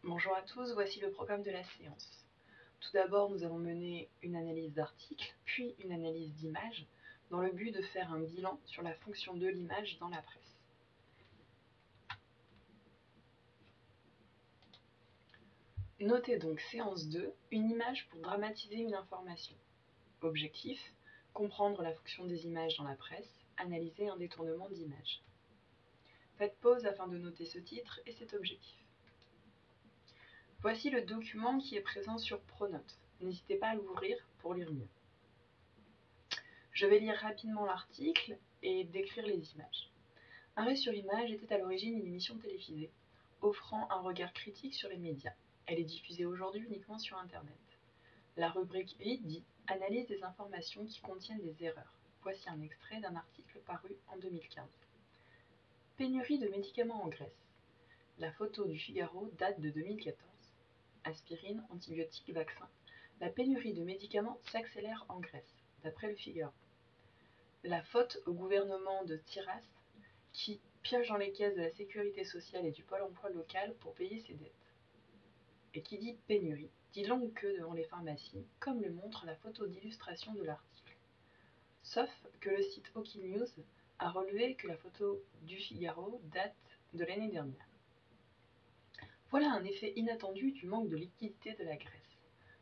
Bonjour à tous, voici le programme de la séance. Tout d'abord, nous allons mener une analyse d'articles, puis une analyse d'images, dans le but de faire un bilan sur la fonction de l'image dans la presse. Notez donc séance 2, une image pour dramatiser une information. Objectif, comprendre la fonction des images dans la presse, analyser un détournement d'image. Faites pause afin de noter ce titre et cet objectif. Voici le document qui est présent sur Pronote. N'hésitez pas à l'ouvrir pour lire mieux. Je vais lire rapidement l'article et décrire les images. Arrêt sur image était à l'origine une émission télévisée, offrant un regard critique sur les médias. Elle est diffusée aujourd'hui uniquement sur Internet. La rubrique 8 dit « Analyse des informations qui contiennent des erreurs ». Voici un extrait d'un article paru en 2015. Pénurie de médicaments en Grèce. La photo du Figaro date de 2014. Aspirine, antibiotiques, vaccins. La pénurie de médicaments s'accélère en Grèce, d'après le Figaro. La faute au gouvernement de Tsipras qui pioche dans les caisses de la sécurité sociale et du pôle emploi local pour payer ses dettes. Et qui dit pénurie, dit longue queue devant les pharmacies, comme le montre la photo d'illustration de l'article. Sauf que le site Okinews a relevé que la photo du Figaro date de l'année dernière. Voilà un effet inattendu du manque de liquidité de la Grèce.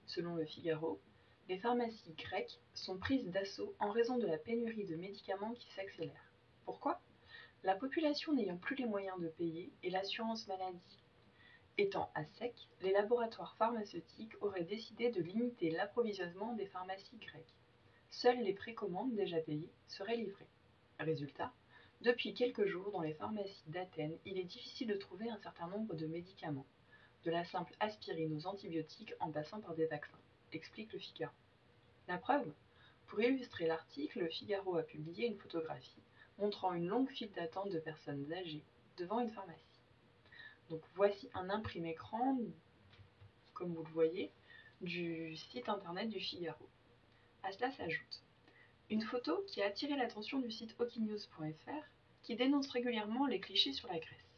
Selon le Figaro, les pharmacies grecques sont prises d'assaut en raison de la pénurie de médicaments qui s'accélère. Pourquoi ? La population n'ayant plus les moyens de payer et l'assurance maladie étant à sec, les laboratoires pharmaceutiques auraient décidé de limiter l'approvisionnement des pharmacies grecques. Seules les précommandes déjà payées seraient livrées. Résultat, depuis quelques jours, dans les pharmacies d'Athènes, il est difficile de trouver un certain nombre de médicaments, de la simple aspirine aux antibiotiques en passant par des vaccins, explique le Figaro. La preuve ? Pour illustrer l'article, le Figaro a publié une photographie montrant une longue file d'attente de personnes âgées devant une pharmacie. Donc voici un imprimé écran, comme vous le voyez, du site internet du Figaro. À cela s'ajoute une photo qui a attiré l'attention du site okinews.fr qui dénonce régulièrement les clichés sur la Grèce.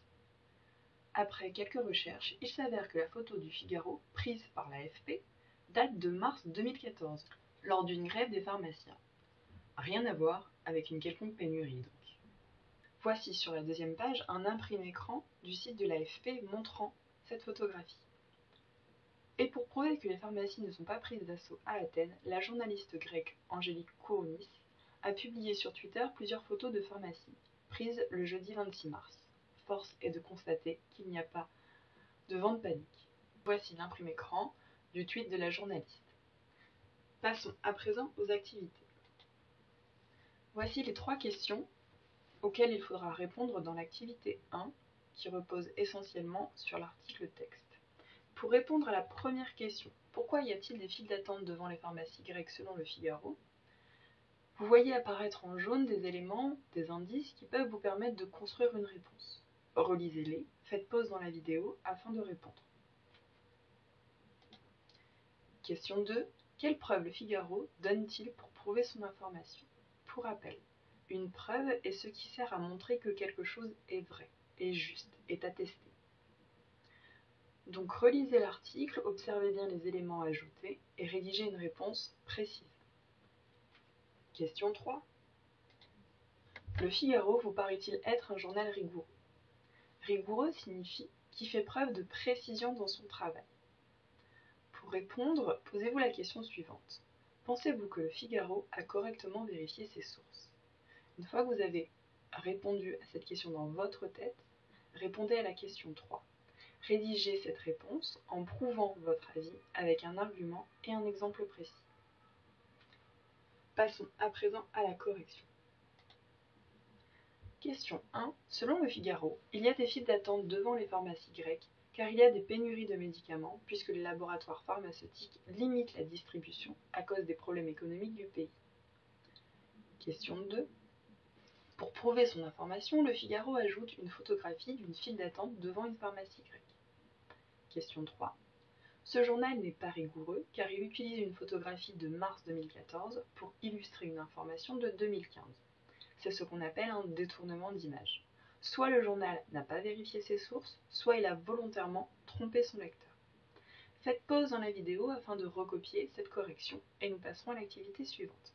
Après quelques recherches, il s'avère que la photo du Figaro, prise par l'AFP, date de mars 2014, lors d'une grève des pharmaciens. Rien à voir avec une quelconque pénurie donc. Voici sur la deuxième page un imprimé écran du site de l'AFP montrant cette photographie. Et pour prouver que les pharmacies ne sont pas prises d'assaut à Athènes, la journaliste grecque Angélique Kourounis a publié sur Twitter plusieurs photos de pharmacies, prises le jeudi 26 mars. Force est de constater qu'il n'y a pas de vent de panique. Voici l'imprimé écran du tweet de la journaliste. Passons à présent aux activités. Voici les 3 questions auxquelles il faudra répondre dans l'activité 1, qui repose essentiellement sur l'article texte. Pour répondre à la première question, pourquoi y a-t-il des files d'attente devant les pharmacies grecques selon le Figaro ? Vous voyez apparaître en jaune des éléments, des indices qui peuvent vous permettre de construire une réponse. Relisez-les, faites pause dans la vidéo afin de répondre. Question 2. Quelle preuve le Figaro donne-t-il pour prouver son information ? Pour rappel, une preuve est ce qui sert à montrer que quelque chose est vrai, est juste, est attesté. Donc relisez l'article, observez bien les éléments ajoutés et rédigez une réponse précise. Question 3. Le Figaro vous paraît-il être un journal rigoureux ? Rigoureux signifie qui fait preuve de précision dans son travail. Pour répondre, posez-vous la question suivante. Pensez-vous que le Figaro a correctement vérifié ses sources ? Une fois que vous avez répondu à cette question dans votre tête, répondez à la question 3. Rédigez cette réponse en prouvant votre avis avec un argument et un exemple précis. Passons à présent à la correction. Question 1. Selon le Figaro, il y a des files d'attente devant les pharmacies grecques car il y a des pénuries de médicaments puisque les laboratoires pharmaceutiques limitent la distribution à cause des problèmes économiques du pays. Question 2. Pour prouver son information, le Figaro ajoute une photographie d'une file d'attente devant une pharmacie grecque. Question 3. Ce journal n'est pas rigoureux car il utilise une photographie de mars 2014 pour illustrer une information de 2015. C'est ce qu'on appelle un détournement d'image. Soit le journal n'a pas vérifié ses sources, soit il a volontairement trompé son lecteur. Faites pause dans la vidéo afin de recopier cette correction et nous passerons à l'activité suivante.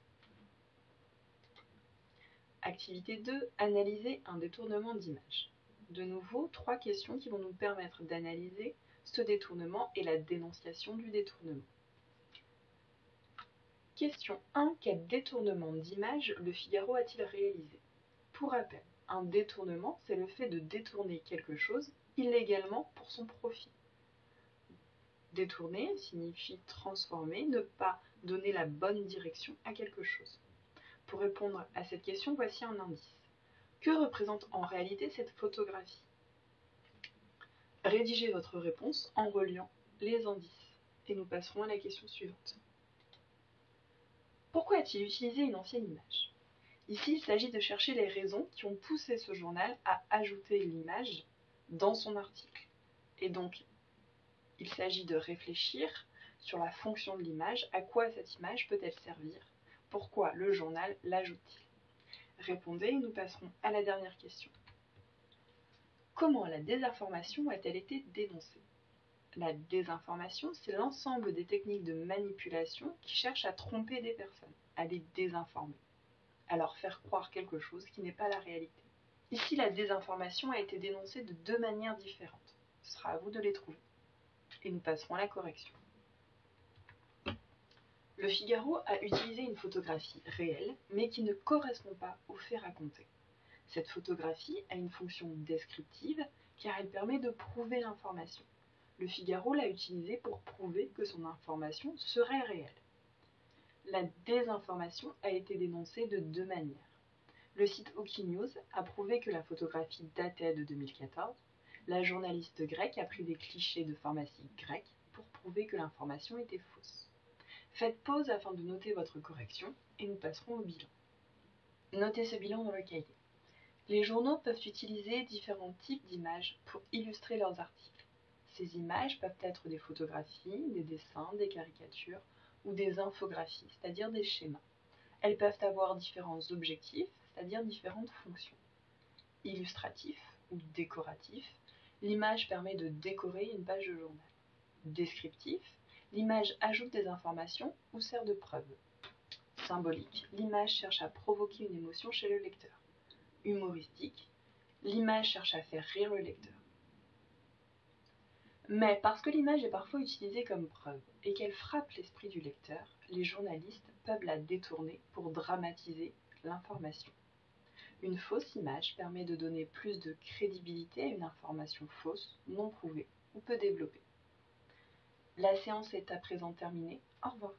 Activité 2, analyser un détournement d'image. De nouveau, 3 questions qui vont nous permettre d'analyser ce détournement et la dénonciation du détournement. Question 1. Quel détournement d'image Le Figaro a-t-il réalisé? Pour rappel, un détournement, c'est le fait de détourner quelque chose illégalement pour son profit. Détourner signifie transformer, ne pas donner la bonne direction à quelque chose. Pour répondre à cette question, voici un indice. Que représente en réalité cette photographie? Rédigez votre réponse en reliant les indices et nous passerons à la question suivante. Pourquoi a-t-il utilisé une ancienne image? Ici, il s'agit de chercher les raisons qui ont poussé ce journal à ajouter l'image dans son article. Et donc, il s'agit de réfléchir sur la fonction de l'image, à quoi cette image peut-elle servir, pourquoi le journal l'ajoute-t-il? Répondez et nous passerons à la dernière question. Comment la désinformation a-t-elle été dénoncée? La désinformation, c'est l'ensemble des techniques de manipulation qui cherchent à tromper des personnes, à les désinformer, à leur faire croire quelque chose qui n'est pas la réalité. Ici, la désinformation a été dénoncée de 2 manières différentes. Ce sera à vous de les trouver. Et nous passerons à la correction. Le Figaro a utilisé une photographie réelle, mais qui ne correspond pas aux faits racontés. Cette photographie a une fonction descriptive, car elle permet de prouver l'information. Le Figaro l'a utilisée pour prouver que son information serait réelle. La désinformation a été dénoncée de 2 manières. Le site Wikinews a prouvé que la photographie datait de 2014. La journaliste grecque a pris des clichés de pharmacie grecque pour prouver que l'information était fausse. Faites pause afin de noter votre correction et nous passerons au bilan. Notez ce bilan dans le cahier. Les journaux peuvent utiliser différents types d'images pour illustrer leurs articles. Ces images peuvent être des photographies, des dessins, des caricatures ou des infographies, c'est-à-dire des schémas. Elles peuvent avoir différents objectifs, c'est-à-dire différentes fonctions. Illustratif ou décoratif, l'image permet de décorer une page de journal. Descriptif, l'image ajoute des informations ou sert de preuve. Symbolique, l'image cherche à provoquer une émotion chez le lecteur. Humoristique, l'image cherche à faire rire le lecteur. Mais parce que l'image est parfois utilisée comme preuve et qu'elle frappe l'esprit du lecteur, les journalistes peuvent la détourner pour dramatiser l'information. Une fausse image permet de donner plus de crédibilité à une information fausse, non prouvée ou peu développée. La séance est à présent terminée. Au revoir.